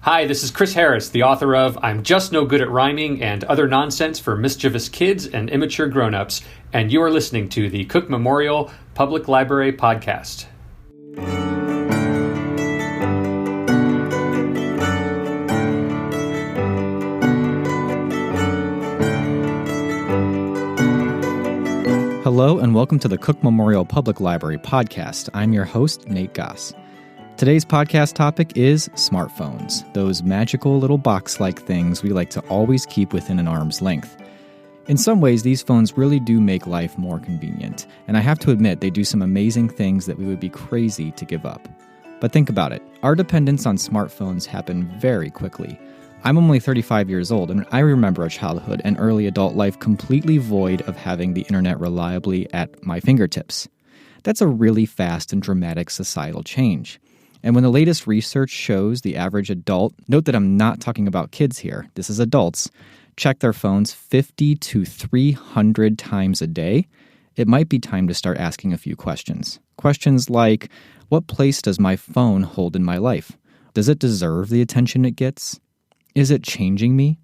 Hi, this is Chris Harris, the author of I'm Just No Good at Rhyming and Other Nonsense for Mischievous Kids and Immature Grown-Ups, and you are listening to the Cook Memorial Public Library Podcast. Hello and welcome to the Cook Memorial Public Library Podcast. I'm your host, Nate Goss. Today's podcast topic is smartphones, those magical little box-like things we like to always keep within an arm's length. In some ways, these phones really do make life more convenient, and I have to admit they do some amazing things that we would be crazy to give up. But think about it. Our dependence on smartphones happened very quickly. I'm only 35 years old, and I remember a childhood and early adult life completely void of having the internet reliably at my fingertips. That's a really fast and dramatic societal change. And when the latest research shows the average adult, note that I'm not talking about kids here, this is adults, check their phones 50 to 300 times a day, it might be time to start asking a few questions. Questions like, what place does my phone hold in my life? Does it deserve the attention it gets? Is it changing me?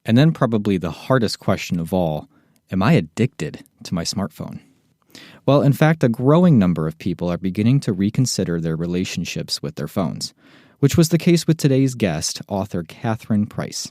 And then probably the hardest question of all, am I addicted to my smartphone? Well, in fact, a growing number of people are beginning to reconsider their relationships with their phones, which was the case with today's guest, author Catherine Price.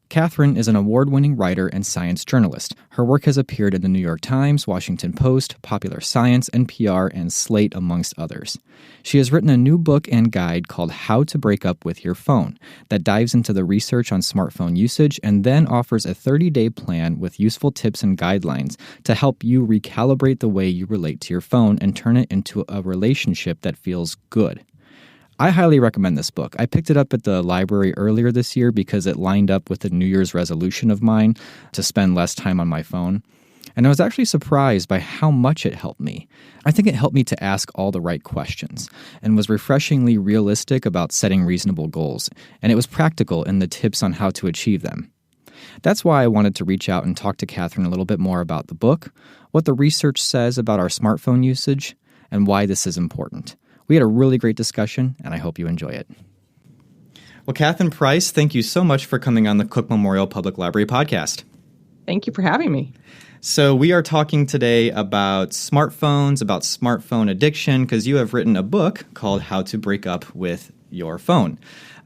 Catherine is an award-winning writer and science journalist. Her work has appeared in the New York Times, Washington Post, Popular Science, NPR, and Slate, amongst others. She has written a new book and guide called How to Break Up with Your Phone that dives into the research on smartphone usage and then offers a 30-day plan with useful tips and guidelines to help you recalibrate the way you relate to your phone and turn it into a relationship that feels good. I highly recommend this book. I picked it up at the library earlier this year because it lined up with a New Year's resolution of mine to spend less time on my phone. And I was actually surprised by how much it helped me. I think it helped me to ask all the right questions and was refreshingly realistic about setting reasonable goals. And it was practical in the tips on how to achieve them. That's why I wanted to reach out and talk to Catherine a little bit more about the book, what the research says about our smartphone usage, and why this is important. We had a really great discussion, and I hope you enjoy it. Well, Catherine Price, thank you so much for coming on the Cook Memorial Public Library Podcast. Thank you for having me. So we are talking today about smartphones, about smartphone addiction, because you have written a book called How to Break Up with Your Phone.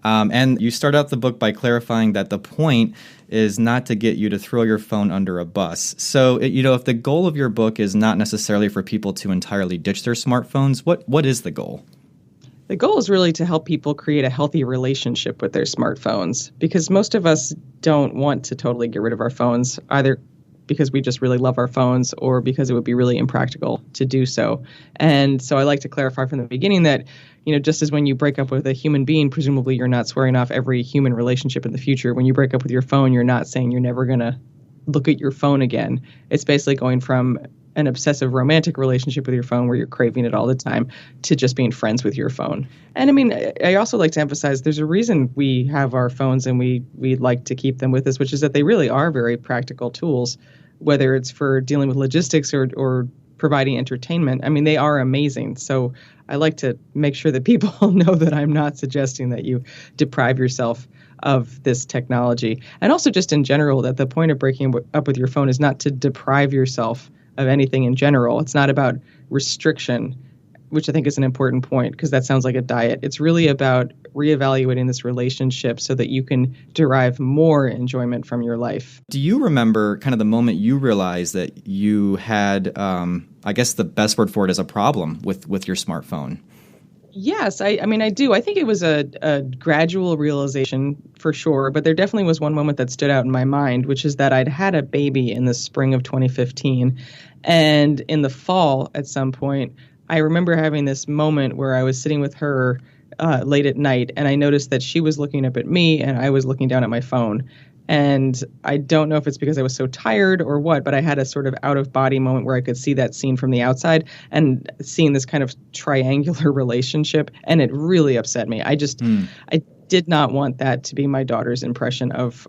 And you start out the book by clarifying that the point is not to get you to throw your phone under a bus. So, if the goal of your book is not necessarily for people to entirely ditch their smartphones, what is the goal? The goal is really to help people create a healthy relationship with their smartphones, because most of us don't want to totally get rid of our phones, either because we just really love our phones or because it would be really impractical to do so. And so I like to clarify from the beginning that, just as when you break up with a human being, presumably you're not swearing off every human relationship in the future. When you break up with your phone, you're not saying you're never going to look at your phone again. It's basically going from an obsessive romantic relationship with your phone where you're craving it all the time to just being friends with your phone. And I also like to emphasize there's a reason we have our phones and we like to keep them with us, which is that they really are very practical tools, whether it's for dealing with logistics or providing entertainment. They are amazing. So I like to make sure that people know that I'm not suggesting that you deprive yourself of this technology. And also just in general, that the point of breaking up with your phone is not to deprive yourself of anything in general. It's not about restriction, which I think is an important point because that sounds like a diet. It's really about reevaluating this relationship so that you can derive more enjoyment from your life. Do you remember kind of the moment you realized that you had, I guess the best word for it is a problem with your smartphone? Yes, I do. I think it was a gradual realization for sure, but there definitely was one moment that stood out in my mind, which is that I'd had a baby in the spring of 2015. And in the fall, at some point, I remember having this moment where I was sitting with her late at night, and I noticed that she was looking up at me and I was looking down at my phone. And I don't know if it's because I was so tired or what, but I had a sort of out-of-body moment where I could see that scene from the outside and seeing this kind of triangular relationship, and it really upset me. I did not want that to be my daughter's impression of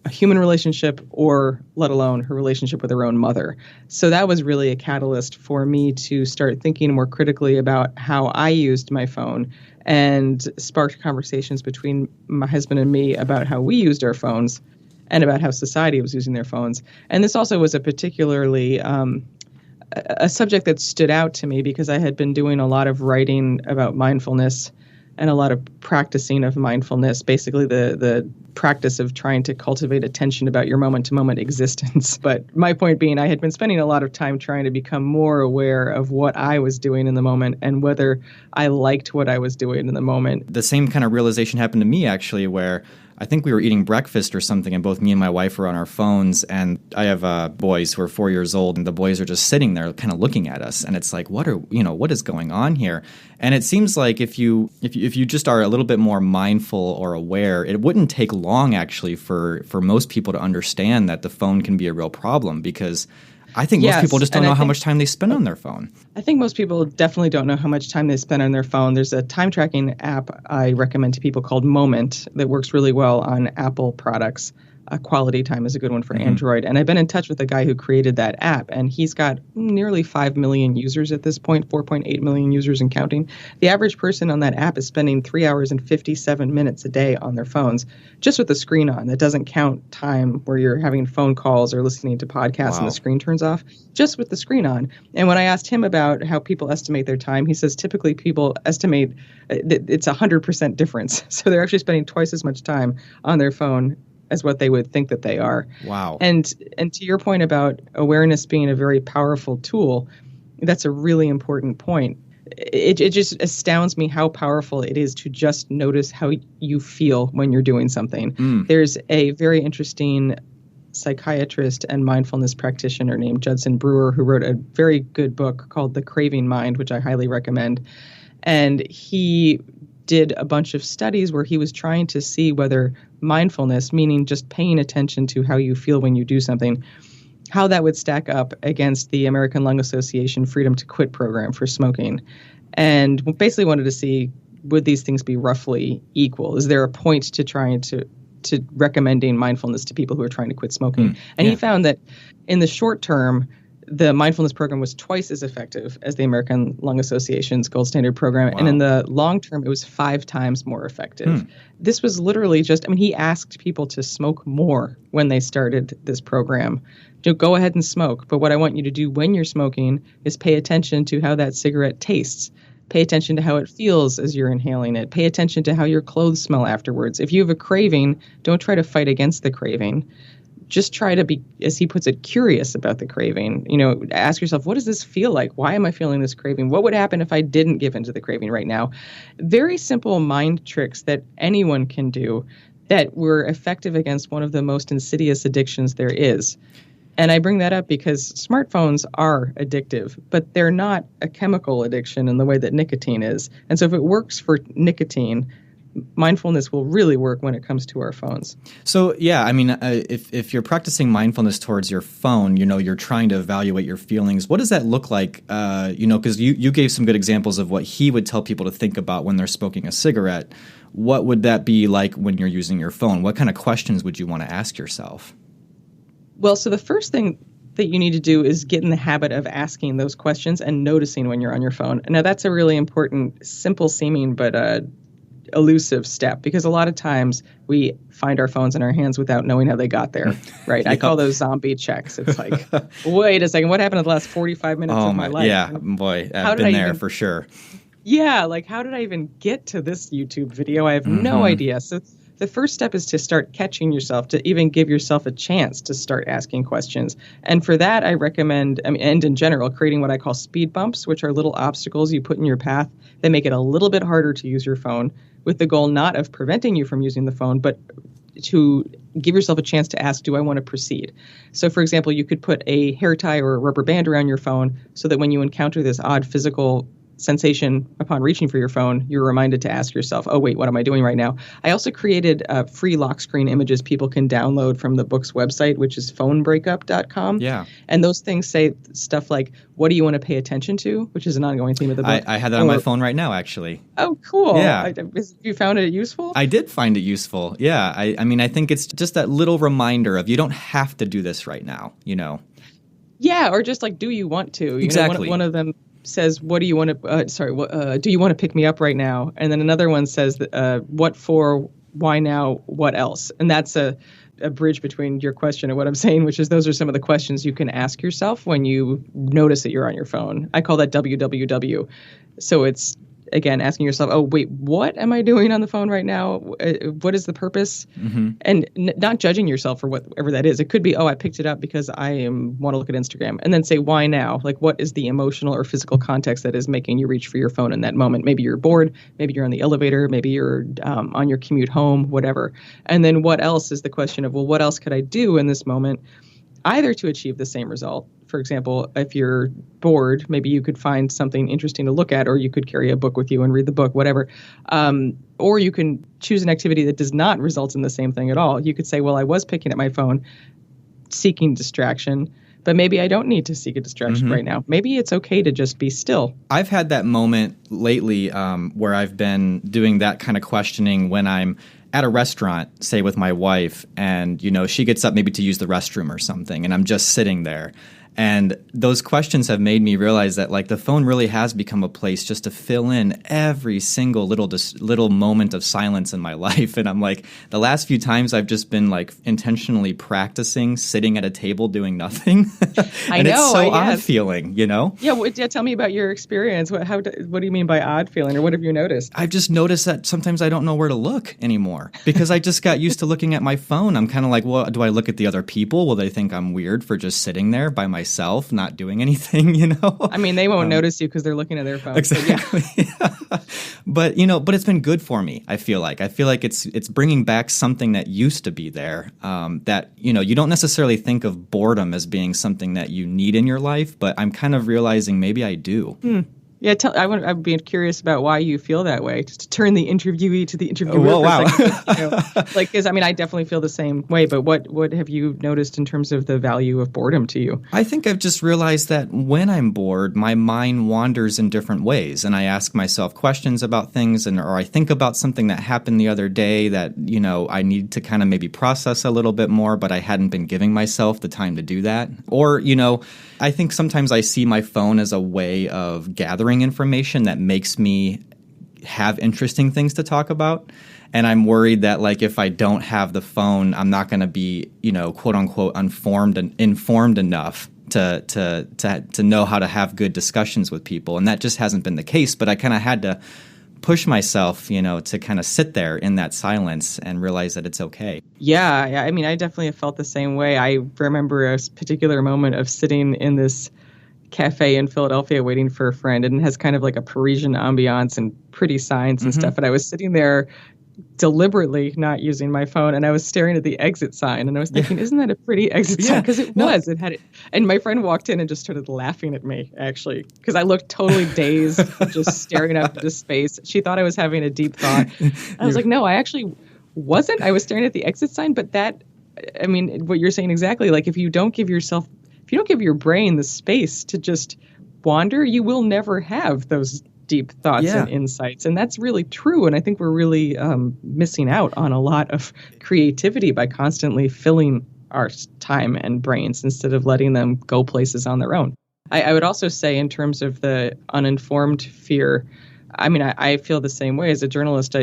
a human relationship or let alone her relationship with her own mother. So that was really a catalyst for me to start thinking more critically about how I used my phone, and sparked conversations between my husband and me about how we used our phones and about how society was using their phones. And this also was a particularly a subject that stood out to me because I had been doing a lot of writing about mindfulness and a lot of practicing of mindfulness, basically the practice of trying to cultivate attention about your moment-to-moment existence. But my point being, I had been spending a lot of time trying to become more aware of what I was doing in the moment and whether I liked what I was doing in the moment. The same kind of realization happened to me, actually, where I think we were eating breakfast or something, and both me and my wife were on our phones, and I have boys who are 4 years old, and the boys are just sitting there kind of looking at us, and it's like, what is going on here? And it seems like if you just are a little bit more mindful or aware, it wouldn't take long, actually, for most people to understand that the phone can be a real problem, because I think most people just don't know how much time they spend on their phone. I think most people definitely don't know how much time they spend on their phone. There's a time tracking app I recommend to people called Moment that works really well on Apple products. Quality Time is a good one for Android. And I've been in touch with the guy who created that app, and he's got nearly 5 million users at this point, 4.8 million users and counting. The average person on that app is spending 3 hours and 57 minutes a day on their phones, just with the screen on. That doesn't count time where you're having phone calls or listening to podcasts and the screen turns off, just with the screen on. And when I asked him about how people estimate their time, he says typically people estimate it's 100% difference. So they're actually spending twice as much time on their phone as what they would think that they are. Wow. And to your point about awareness being a very powerful tool, that's a really important point. It just astounds me how powerful it is to just notice how you feel when you're doing something. There's a very interesting psychiatrist and mindfulness practitioner named Judson Brewer who wrote a very good book called The Craving Mind, which I highly recommend. And he did a bunch of studies where he was trying to see whether mindfulness, meaning just paying attention to how you feel when you do something, how that would stack up against the American Lung Association Freedom to Quit program for smoking. And basically wanted to see, would these things be roughly equal? Is there a point to trying to recommending mindfulness to people who are trying to quit smoking? And he found that in the short term, the mindfulness program was twice as effective as the American Lung Association's gold standard program. Wow. And in the long term, it was 5 times more effective. This was literally he asked people to smoke more when they started this program. Go ahead and smoke. But what I want you to do when you're smoking is pay attention to how that cigarette tastes. Pay attention to how it feels as you're inhaling it. Pay attention to how your clothes smell afterwards. If you have a craving, don't try to fight against the craving. Just try to be, as he puts it, curious about the craving. Ask yourself, what does this feel like? Why am I feeling this craving? What would happen if I didn't give into the craving right now? Very simple mind tricks that anyone can do that were effective against one of the most insidious addictions there is. And I bring that up because smartphones are addictive, but they're not a chemical addiction in the way that nicotine is. And so if it works for nicotine, mindfulness will really work when it comes to our phones. So, if you're practicing mindfulness towards your phone, you're trying to evaluate your feelings. What does that look like? Because you gave some good examples of what he would tell people to think about when they're smoking a cigarette. What would that be like when you're using your phone? What kind of questions would you want to ask yourself? Well, so the first thing that you need to do is get in the habit of asking those questions and noticing when you're on your phone. Now, that's a really important, simple seeming, but elusive step, because a lot of times we find our phones in our hands without knowing how they got there, right? I call those zombie checks. It's like, wait a second, what happened in the last 45 minutes of my life? Yeah, boy, I've been there for sure. Yeah, like how did I even get to this YouTube video? I have no idea. So the first step is to start catching yourself, to even give yourself a chance to start asking questions. And for that, I recommend, and in general, creating what I call speed bumps, which are little obstacles you put in your path that make it a little bit harder to use your phone, with the goal not of preventing you from using the phone, but to give yourself a chance to ask, do I want to proceed? So, for example, you could put a hair tie or a rubber band around your phone so that when you encounter this odd physical sensation upon reaching for your phone, you're reminded to ask yourself, oh, wait, what am I doing right now? I also created free lock screen images people can download from the book's website, which is phonebreakup.com. Yeah. And those things say stuff like, what do you want to pay attention to, which is an ongoing theme of the book. I had that on my phone right now, actually. Oh, cool. Yeah. You found it useful? I did find it useful. Yeah. I mean, I think it's just that little reminder of you don't have to do this right now, you know? Yeah, or just like, do you want to? Exactly. One of them says, what do you want to, do you want to pick me up right now? And then another one says, what for, why now, what else? And that's a bridge between your question and what I'm saying, which is those are some of the questions you can ask yourself when you notice that you're on your phone. I call that WWW. So it's, again, asking yourself, oh, wait, what am I doing on the phone right now? What is the purpose? Mm-hmm. And not judging yourself for whatever that is. It could be, oh, I picked it up because I want to look at Instagram. And then say, why now? Like, what is the emotional or physical context that is making you reach for your phone in that moment? Maybe you're bored. Maybe you're on the elevator. Maybe you're on your commute home, whatever. And then what else is the question of, well, what else could I do in this moment, either to achieve the same result? For example, if you're bored, maybe you could find something interesting to look at, or you could carry a book with you and read the book, whatever. Or you can choose an activity that does not result in the same thing at all. You could say, well, I was picking up my phone, seeking distraction, but maybe I don't need to seek a distraction right now. Maybe it's okay to just be still. I've had that moment lately where I've been doing that kind of questioning when I'm at a restaurant, say with my wife, and, you know, she gets up maybe to use the restroom or something, and I'm just sitting there. And those questions have made me realize that, like, the phone really has become a place just to fill in every single little moment of silence in my life. And I'm like, the last few times I've just been like intentionally practicing sitting at a table doing nothing. And it's so odd feeling, you know? Yeah. Tell me about your experience. What do you mean by odd feeling, or what have you noticed? I've just noticed that sometimes I don't know where to look anymore because I just got used to looking at my phone. I'm kind of like, well, do I look at the other people? Will they think I'm weird for just sitting there by myself, not doing anything, you know? I mean, they won't notice you because they're looking at their phone. Exactly. Yeah. But, you know, but it's been good for me, I feel like. I feel like it's bringing back something that used to be there, that, you know, you don't necessarily think of boredom as being something that you need in your life, but I'm kind of realizing maybe I do. Yeah, I'd be curious about why you feel that way. Just to turn the interviewee to the interviewer. Oh, wow. For a second, you know, like, because I mean, I definitely feel the same way. But what have you noticed in terms of the value of boredom to you? I think I've just realized that when I'm bored, my mind wanders in different ways, and I ask myself questions about things, or I think about something that happened the other day that, you know, I need to kind of maybe process a little bit more, but I hadn't been giving myself the time to do that. Or, you know, I think sometimes I see my phone as a way of gathering information that makes me have interesting things to talk about. And I'm worried that, like, if I don't have the phone, I'm not going to be, you know, quote unquote, informed enough to know how to have good discussions with people. And that just hasn't been the case. But I kind of had to push myself, you know, to kind of sit there in that silence and realize that it's okay. Yeah. I mean, I definitely have felt the same way. I remember a particular moment of sitting in this cafe in Philadelphia waiting for a friend, and it has kind of like a Parisian ambiance and pretty signs and stuff. And I was sitting there deliberately not using my phone, and I was staring at the exit sign, and I was thinking, isn't that a pretty exit sign? Because it was. It had it. And my friend walked in and just started laughing at me, actually, because I looked totally dazed, just staring up into space. She thought I was having a deep thought. I was like, no, I actually wasn't. I was staring at the exit sign. But that, I mean, what you're saying exactly, like, if you don't give your brain the space to just wander, you will never have those deep thoughts and insights. And that's really true. And I think we're really missing out on a lot of creativity by constantly filling our time and brains instead of letting them go places on their own. I would also say, in terms of the uninformed fear, I mean, I feel the same way. As a journalist,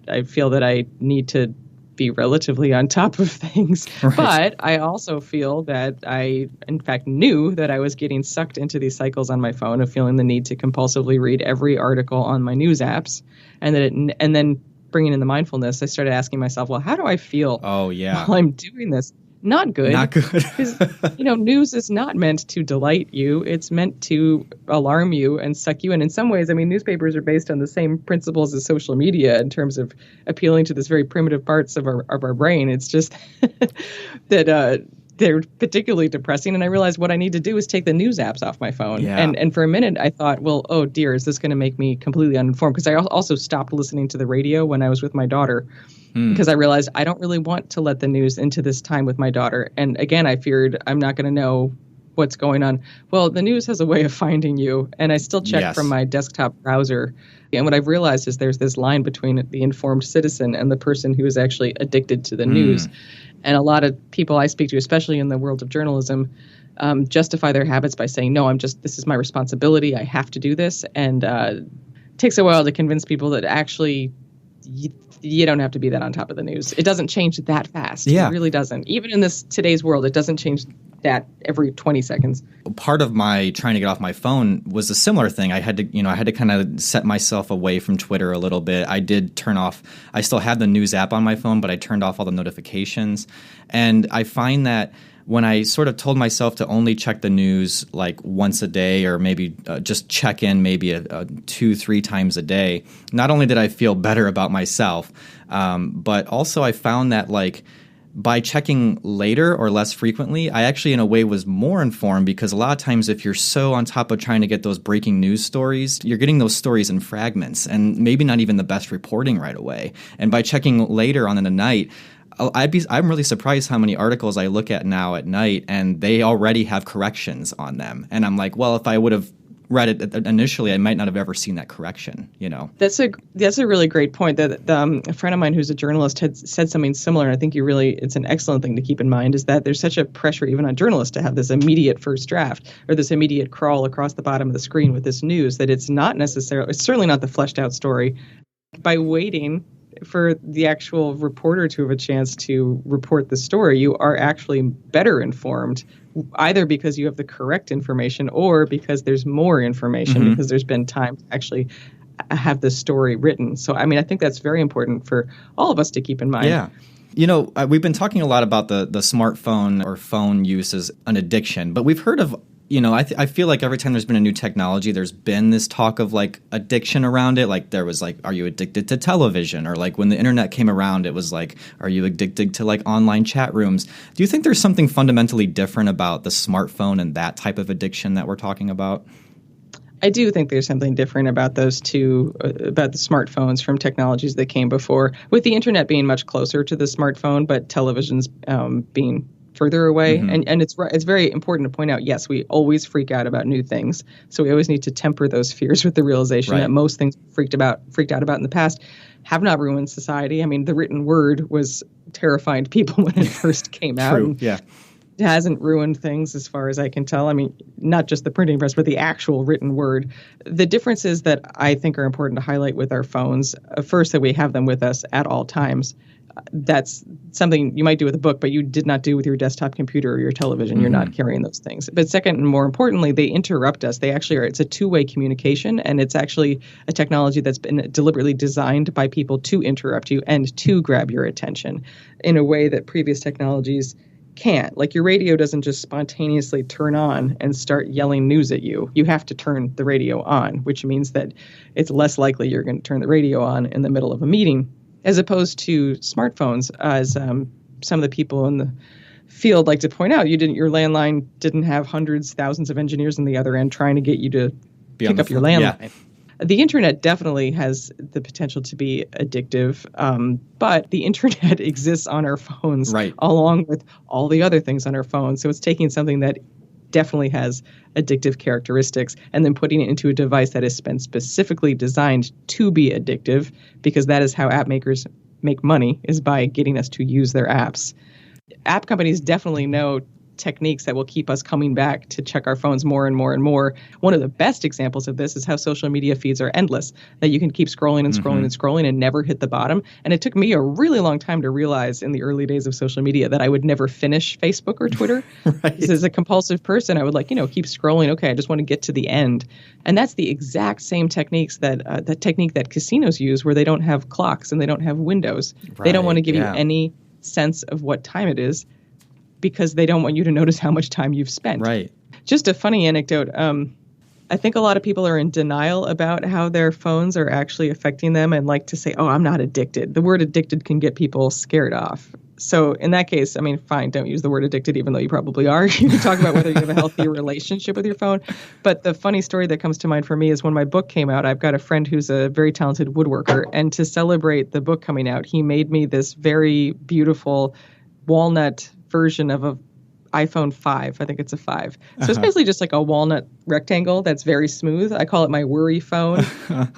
I feel that I need to be relatively on top of things. Right. But I also feel that I, in fact, knew that I was getting sucked into these cycles on my phone of feeling the need to compulsively read every article on my news apps. And then bringing in the mindfulness, I started asking myself, well, how do I feel while I'm doing this? Not good. Not good. Because, you know, news is not meant to delight you. It's meant to alarm you and suck you in. In some ways, I mean, newspapers are based on the same principles as social media in terms of appealing to this very primitive parts of our brain. It's just that they're particularly depressing. And I realized what I need to do is take the news apps off my phone. Yeah. And for a minute, I thought, well, oh dear, is this going to make me completely uninformed? Because I also stopped listening to the radio when I was with my daughter. Because I realized I don't really want to let the news into this time with my daughter. And again, I feared I'm not going to know what's going on. Well, the news has a way of finding you. And I still check from my desktop browser. And what I've realized is there's this line between the informed citizen and the person who is actually addicted to the news. And a lot of people I speak to, especially in the world of journalism, justify their habits by saying, no, this is my responsibility. I have to do this. And it takes a while to convince people that actually you don't have to be that on top of the news. It doesn't change that fast. Yeah. It really doesn't. Even in today's world, it doesn't change that every 20 seconds. Part of my trying to get off my phone was a similar thing. I had to kind of set myself away from Twitter a little bit. I did turn off, I still have the news app on my phone, but I turned off all the notifications. And I find that when I sort of told myself to only check the news like once a day, or maybe just check in maybe 2-3 times a day, not only did I feel better about myself, but also I found that like by checking later or less frequently, I actually in a way was more informed, because a lot of times if you're so on top of trying to get those breaking news stories, you're getting those stories in fragments and maybe not even the best reporting right away. And by checking later on in the night, I'm really surprised how many articles I look at now at night and they already have corrections on them. And I'm like, well, if I would have read it initially, I might not have ever seen that correction, you know? That's a really great point. That a friend of mine who's a journalist had said something similar. And I think it's an excellent thing to keep in mind, is that there's such a pressure even on journalists to have this immediate first draft or this immediate crawl across the bottom of the screen with this news, that it's certainly not the fleshed out story. By waiting for the actual reporter to have a chance to report the story, you are actually better informed, either because you have the correct information or because there's more information, because there's been time to actually have the story written. So, I mean, I think that's very important for all of us to keep in mind. Yeah. You know, we've been talking a lot about the smartphone or phone use as an addiction, but we've heard of, you know, I feel like every time there's been a new technology, there's been this talk of like addiction around it. Like there was like, are you addicted to television? Or like when the internet came around, it was like, are you addicted to like online chat rooms? Do you think there's something fundamentally different about the smartphone and that type of addiction that we're talking about? I do think there's something different about those two, about the smartphones from technologies that came before, with the internet being much closer to the smartphone, but televisions being further away. And it's very important to point out, yes, we always freak out about new things. So we always need to temper those fears with the realization that most things freaked out about in the past have not ruined society. I mean, the written word was terrifying to people when it first came out. True, yeah. It hasn't ruined things as far as I can tell. I mean, not just the printing press, but the actual written word. The differences that I think are important to highlight with our phones, first, that we have them with us at all times. That's something you might do with a book, but you did not do with your desktop computer or your television. You're not carrying those things. But second, and more importantly, they interrupt us. They actually are. It's a two-way communication, and it's actually a technology that's been deliberately designed by people to interrupt you and to grab your attention in a way that previous technologies can't. Like your radio doesn't just spontaneously turn on and start yelling news at you. You have to turn the radio on, which means that it's less likely you're going to turn the radio on in the middle of a meeting, as opposed to smartphones, as some of the people in the field like to point out. Your landline didn't have hundreds, thousands of engineers on the other end trying to get you to pick up your landline. Yeah. The internet definitely has the potential to be addictive, but the internet exists on our phones along with all the other things on our phones. So it's taking something that definitely has addictive characteristics and then putting it into a device that is specifically designed to be addictive, because that is how app makers make money, is by getting us to use their apps. App companies definitely know techniques that will keep us coming back to check our phones more and more and more. One of the best examples of this is how social media feeds are endless, that you can keep scrolling and scrolling and scrolling and never hit the bottom. And it took me a really long time to realize in the early days of social media that I would never finish Facebook or Twitter. Because as a compulsive person, I would keep scrolling. Okay, I just want to get to the end. And that's the exact same techniques that technique that casinos use, where they don't have clocks and they don't have windows. They don't want to give you any sense of what time it is, because they don't want you to notice how much time you've spent. Right. Just a funny anecdote. I think a lot of people are in denial about how their phones are actually affecting them and like to say, oh, I'm not addicted. The word addicted can get people scared off. So in that case, I mean, fine, don't use the word addicted, even though you probably are. You can talk about whether you have a healthy relationship with your phone. But the funny story that comes to mind for me is when my book came out, I've got a friend who's a very talented woodworker. And to celebrate the book coming out, he made me this very beautiful walnut version of a iPhone 5. I think it's a 5. So it's basically just like a walnut rectangle that's very smooth. I call it my worry phone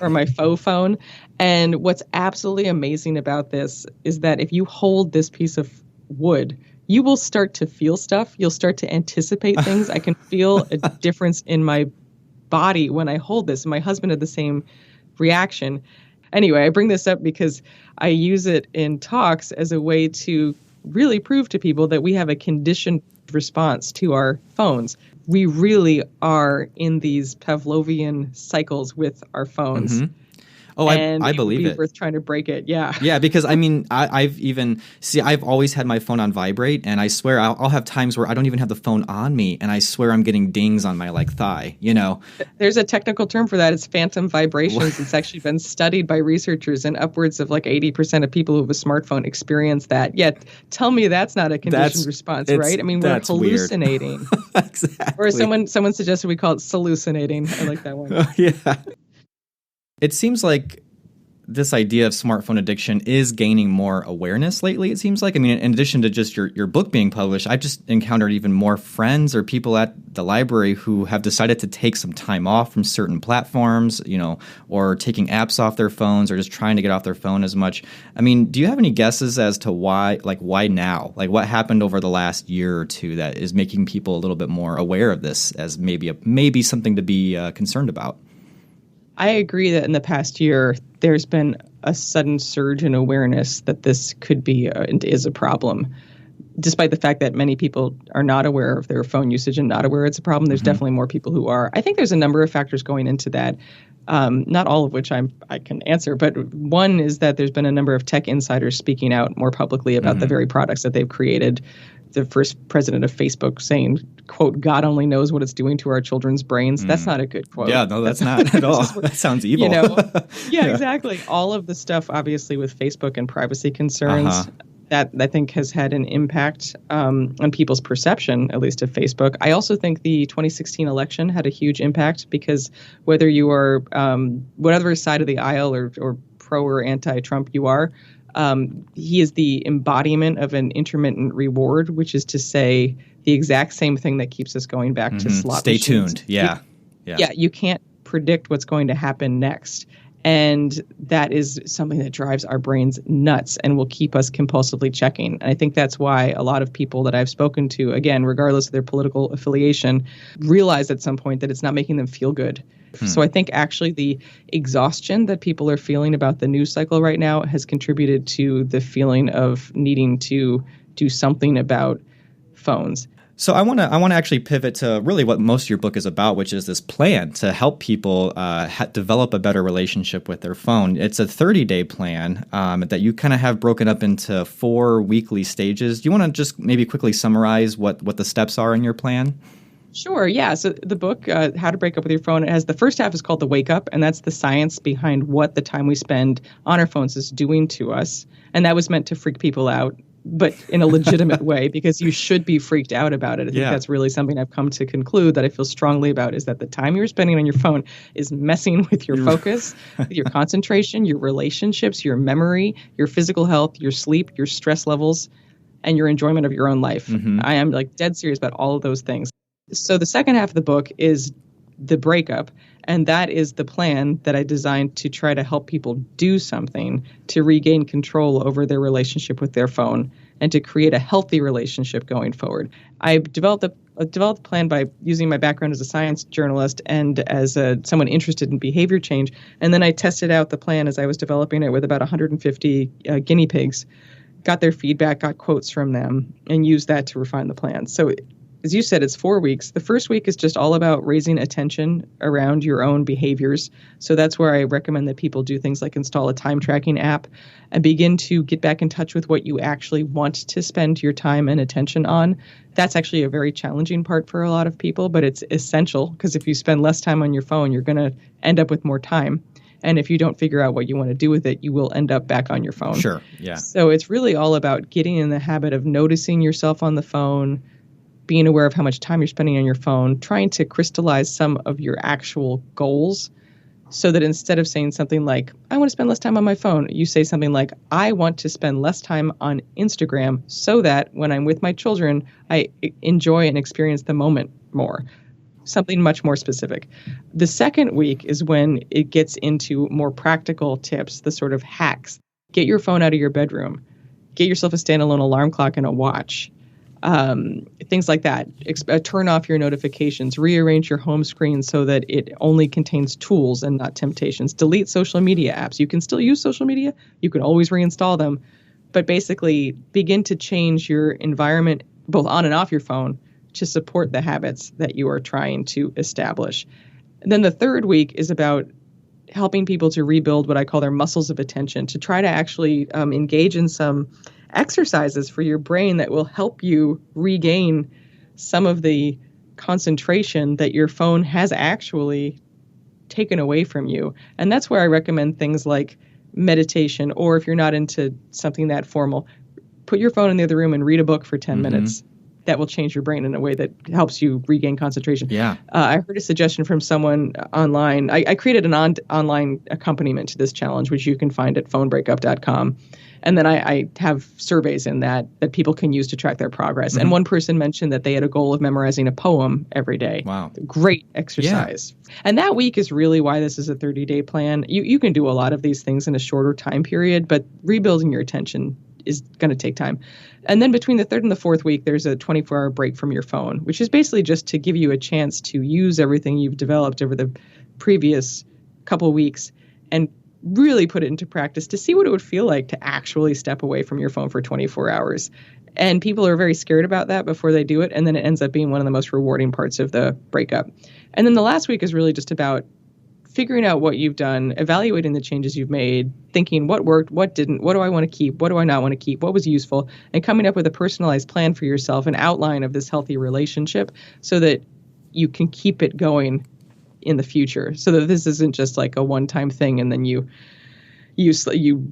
or my faux phone. And what's absolutely amazing about this is that if you hold this piece of wood, you will start to feel stuff. You'll start to anticipate things. I can feel a difference in my body when I hold this. And my husband had the same reaction. Anyway, I bring this up because I use it in talks as a way to really prove to people that we have a conditioned response to our phones. We really are in these Pavlovian cycles with our phones. Mm-hmm. Oh, I believe it. It would be worth trying to break it. Yeah. Yeah, because I mean, I've always had my phone on vibrate, and I swear I'll have times where I don't even have the phone on me, and I swear I'm getting dings on my thigh, There's a technical term for that. It's phantom vibrations. It's actually been studied by researchers, and upwards of 80% of people who have a smartphone experience that. Yet, tell me that's not a conditioned response, right? I mean, we're hallucinating. Exactly. Or someone suggested we call it hallucinating. I like that one. Yeah. It seems like this idea of smartphone addiction is gaining more awareness lately, it seems like. I mean, in addition to just your book being published, I've just encountered even more friends or people at the library who have decided to take some time off from certain platforms, or taking apps off their phones or just trying to get off their phone as much. I mean, do you have any guesses as to why now? What happened over the last year or two that is making people a little bit more aware of this as maybe something to be concerned about? I agree that in the past year, there's been a sudden surge in awareness that this could be and is a problem. Despite the fact that many people are not aware of their phone usage and not aware it's a problem, there's definitely more people who are. I think there's a number of factors going into that, not all of which I can answer. But one is that there's been a number of tech insiders speaking out more publicly about the very products that they've created. The first president of Facebook saying, quote, "God only knows what it's doing to our children's brains." That's not a good quote. Yeah, no, that's not at all. That sounds evil. Yeah, exactly. All of the stuff, obviously, with Facebook and privacy concerns, that I think has had an impact on people's perception, at least of Facebook. I also think the 2016 election had a huge impact because whether you are whatever side of the aisle or pro or anti-Trump you are, he is the embodiment of an intermittent reward, which is to say the exact same thing that keeps us going back to slot Stay machines. tuned. Yeah. You can't predict what's going to happen next. And that is something that drives our brains nuts and will keep us compulsively checking. And I think that's why a lot of people that I've spoken to, again, regardless of their political affiliation, realize at some point that it's not making them feel good. So I think actually the exhaustion that people are feeling about the news cycle right now has contributed to the feeling of needing to do something about phones. So I want to actually pivot to really what most of your book is about, which is this plan to help people develop a better relationship with their phone. It's a 30-day plan that you kind of have broken up into 4 weekly stages. Do you want to just maybe quickly summarize what the steps are in your plan? Sure. Yeah. So the book, How to Break Up with Your Phone, it has the first half is called The Wake Up, and that's the science behind what the time we spend on our phones is doing to us. And that was meant to freak people out, but in a legitimate way, because you should be freaked out about it. I think that's really something I've come to conclude that I feel strongly about, is that the time you're spending on your phone is messing with your focus, with your concentration, your relationships, your memory, your physical health, your sleep, your stress levels, and your enjoyment of your own life. I am dead serious about all of those things. So the second half of the book is the breakup, and that is the plan that I designed to try to help people do something to regain control over their relationship with their phone and to create a healthy relationship going forward. I developed a plan by using my background as a science journalist and as someone interested in behavior change, and then I tested out the plan as I was developing it with about 150 guinea pigs, got their feedback, got quotes from them, and used that to refine the plan. So as you said, it's 4 weeks. The first week is just all about raising attention around your own behaviors. So that's where I recommend that people do things like install a time tracking app and begin to get back in touch with what you actually want to spend your time and attention on. That's actually a very challenging part for a lot of people, but it's essential because if you spend less time on your phone, you're going to end up with more time. And if you don't figure out what you want to do with it, you will end up back on your phone. Sure. Yeah. So it's really all about getting in the habit of noticing yourself on the phone, being aware of how much time you're spending on your phone, trying to crystallize some of your actual goals so that instead of saying something like, I want to spend less time on my phone, you say something like, I want to spend less time on Instagram so that when I'm with my children, I enjoy and experience the moment more. Something much more specific. The second week is when it gets into more practical tips, the sort of hacks. Get your phone out of your bedroom. Get yourself a standalone alarm clock and a watch. Things like that. Turn off your notifications. Rearrange your home screen so that it only contains tools and not temptations. Delete social media apps. You can still use social media. You can always reinstall them. But basically, begin to change your environment, both on and off your phone, to support the habits that you are trying to establish. And then the third week is about helping people to rebuild what I call their muscles of attention, to try to actually engage in some exercises for your brain that will help you regain some of the concentration that your phone has actually taken away from you. And that's where I recommend things like meditation, or if you're not into something that formal, put your phone in the other room and read a book for 10 minutes. That will change your brain in a way that helps you regain concentration. Yeah. I heard a suggestion from someone online. I created an online accompaniment to this challenge, which you can find at phonebreakup.com. And then I have surveys in that people can use to track their progress. And one person mentioned that they had a goal of memorizing a poem every day. Wow. Great exercise. Yeah. And that week is really why this is a 30-day plan. You can do a lot of these things in a shorter time period, but rebuilding your attention is going to take time. And then between the third and the fourth week, there's a 24-hour break from your phone, which is basically just to give you a chance to use everything you've developed over the previous couple of weeks and really put it into practice to see what it would feel like to actually step away from your phone for 24 hours. And people are very scared about that before they do it. And then it ends up being one of the most rewarding parts of the breakup. And then the last week is really just about figuring out what you've done, evaluating the changes you've made, thinking what worked, what didn't, what do I want to keep, what do I not want to keep, what was useful, and coming up with a personalized plan for yourself, an outline of this healthy relationship so that you can keep it going in the future, so that this isn't just like a one-time thing and then you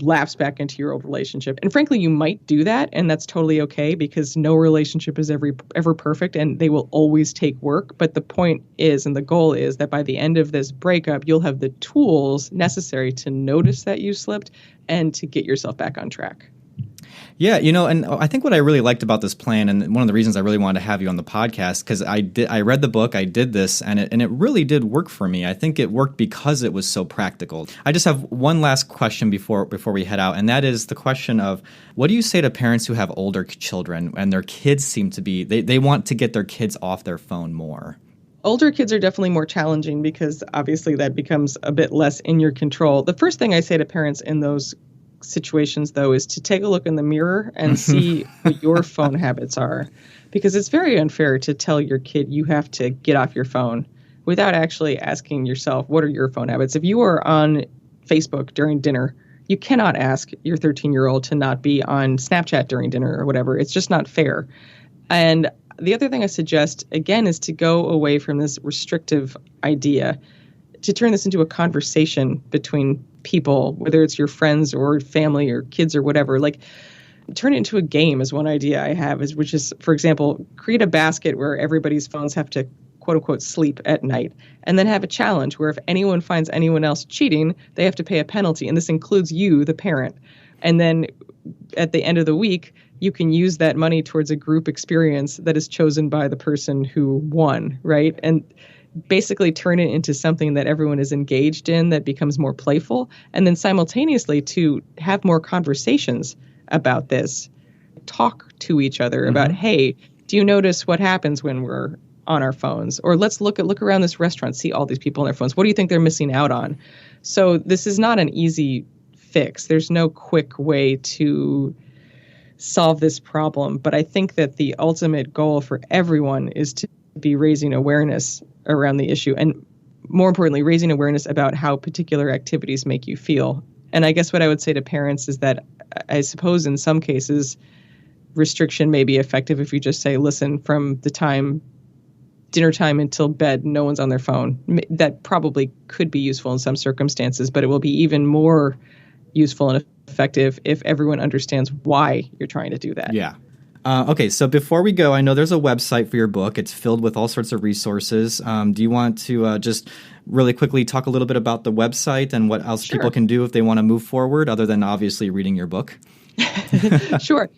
lapse back into your old relationship. And frankly, you might do that, and that's totally okay, because no relationship is ever perfect, and they will always take work. But the point is, and the goal is, that by the end of this breakup, you'll have the tools necessary to notice that you slipped and to get yourself back on track. Yeah, and I think what I really liked about this plan, and one of the reasons I really wanted to have you on the podcast, because I read the book, I did this, and it really did work for me. I think it worked because it was so practical. I just have one last question before we head out, and that is the question of, what do you say to parents who have older children and their kids seem to be, they want to get their kids off their phone more? Older kids are definitely more challenging because obviously that becomes a bit less in your control. The first thing I say to parents in those situations, though, is to take a look in the mirror and see what your phone habits are, because it's very unfair to tell your kid you have to get off your phone without actually asking yourself, what are your phone habits? If you are on Facebook during dinner, you cannot ask your 13-year-old to not be on Snapchat during dinner or whatever. It's just not fair. And the other thing I suggest, again, is to go away from this restrictive idea, to turn this into a conversation between people, whether it's your friends or family or kids or whatever. Like, turn it into a game is one idea I have, which is, for example, create a basket where everybody's phones have to, quote unquote, sleep at night, and then have a challenge where if anyone finds anyone else cheating, they have to pay a penalty. And this includes you, the parent. And then at the end of the week, you can use that money towards a group experience that is chosen by the person who won, right? And basically turn it into something that everyone is engaged in, that becomes more playful, and then simultaneously to have more conversations about this. Talk to each other about, hey, do you notice what happens when we're on our phones? Or let's look around this restaurant, see all these people on their phones. What do you think they're missing out on? So this is not an easy fix. There's no quick way to solve this problem. But I think that the ultimate goal for everyone is to be raising awareness around the issue, and more importantly, raising awareness about how particular activities make you feel. And I guess what I would say to parents is that I suppose in some cases restriction may be effective if you just say, listen, from the time dinner time until bed, no one's on their phone. That probably could be useful in some circumstances, but it will be even more useful and effective if everyone understands why you're trying to do that. Yeah. Okay, so before we go, I know there's a website for your book. It's filled with all sorts of resources. Do you want to just really quickly talk a little bit about the website and what else people can do if they want to move forward, other than obviously reading your book? Sure.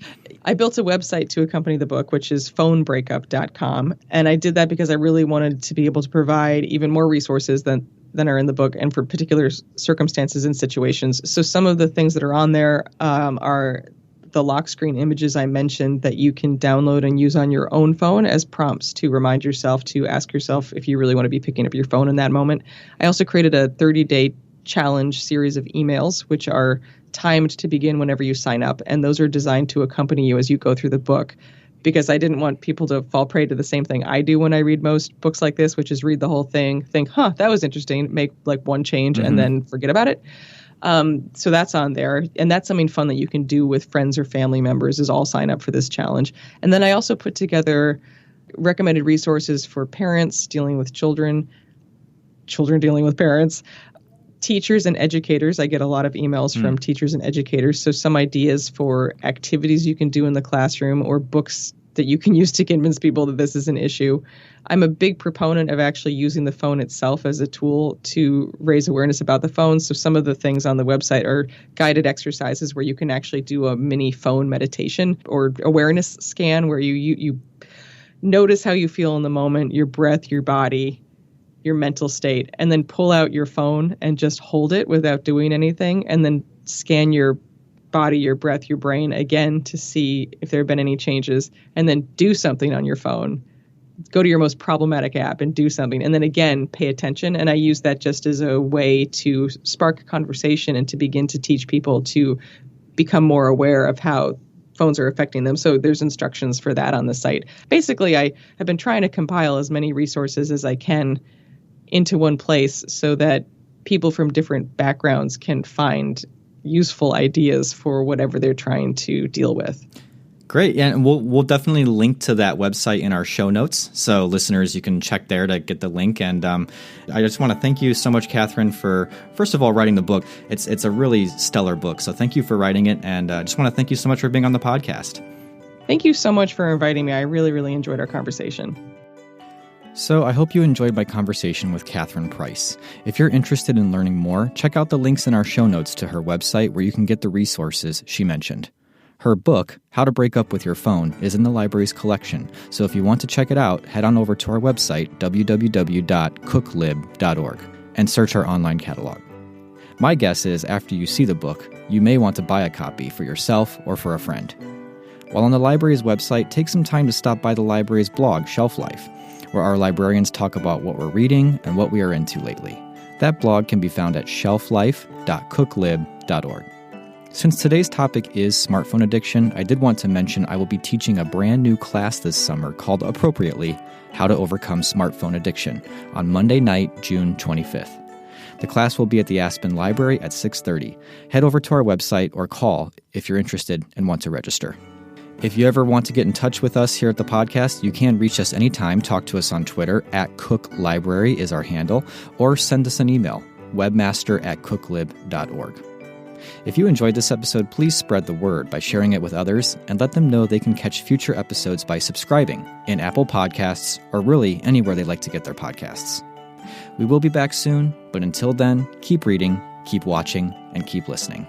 I built a website to accompany the book, which is phonebreakup.com. And I did that because I really wanted to be able to provide even more resources than are in the book and for particular circumstances and situations. So some of the things that are on there are the lock screen images I mentioned that you can download and use on your own phone as prompts to remind yourself to ask yourself if you really want to be picking up your phone in that moment. I also created a 30-day challenge series of emails, which are timed to begin whenever you sign up. And those are designed to accompany you as you go through the book, because I didn't want people to fall prey to the same thing I do when I read most books like this, which is read the whole thing, think, that was interesting, make like one change and then forget about it. So that's on there. And that's something fun that you can do with friends or family members, is all sign up for this challenge. And then I also put together recommended resources for parents dealing with children dealing with parents, teachers and educators. I get a lot of emails from teachers and educators. So some ideas for activities you can do in the classroom or books that you can use to convince people that this is an issue. I'm a big proponent of actually using the phone itself as a tool to raise awareness about the phone. So some of the things on the website are guided exercises where you can actually do a mini phone meditation or awareness scan where you notice how you feel in the moment, your breath, your body, your mental state, and then pull out your phone and just hold it without doing anything, and then scan your body, your breath, your brain again to see if there have been any changes, and then do something on your phone. Go to your most problematic app and do something, and then again, pay attention. And I use that just as a way to spark a conversation and to begin to teach people to become more aware of how phones are affecting them. So there's instructions for that on the site. Basically, I have been trying to compile as many resources as I can into one place so that people from different backgrounds can find useful ideas for whatever they're trying to deal with. Great. Yeah, and we'll definitely link to that website in our show notes. So listeners, you can check there to get the link. And I just want to thank you so much, Catherine, for, first of all, writing the book. It's a really stellar book. So thank you for writing it. And I just want to thank you so much for being on the podcast. Thank you so much for inviting me. I really, really enjoyed our conversation. So I hope you enjoyed my conversation with Catherine Price. If you're interested in learning more, check out the links in our show notes to her website where you can get the resources she mentioned. Her book, How to Break Up with Your Phone, is in the library's collection, so if you want to check it out, head on over to our website, www.cooklib.org, and search our online catalog. My guess is after you see the book, you may want to buy a copy for yourself or for a friend. While on the library's website, take some time to stop by the library's blog, Shelf Life, where our librarians talk about what we're reading and what we are into lately. That blog can be found at shelflife.cooklib.org. Since today's topic is smartphone addiction, I did want to mention I will be teaching a brand new class this summer called appropriately, How to Overcome Smartphone Addiction, on Monday night, June 25th. The class will be at the Aspen Library at 6:30. Head over to our website or call if you're interested and want to register. If you ever want to get in touch with us here at the podcast, you can reach us anytime. Talk to us on Twitter, @CookLibrary is our handle, or send us an email, webmaster@cooklib.org. If you enjoyed this episode, please spread the word by sharing it with others and let them know they can catch future episodes by subscribing in Apple Podcasts or really anywhere they like to get their podcasts. We will be back soon, but until then, keep reading, keep watching, and keep listening.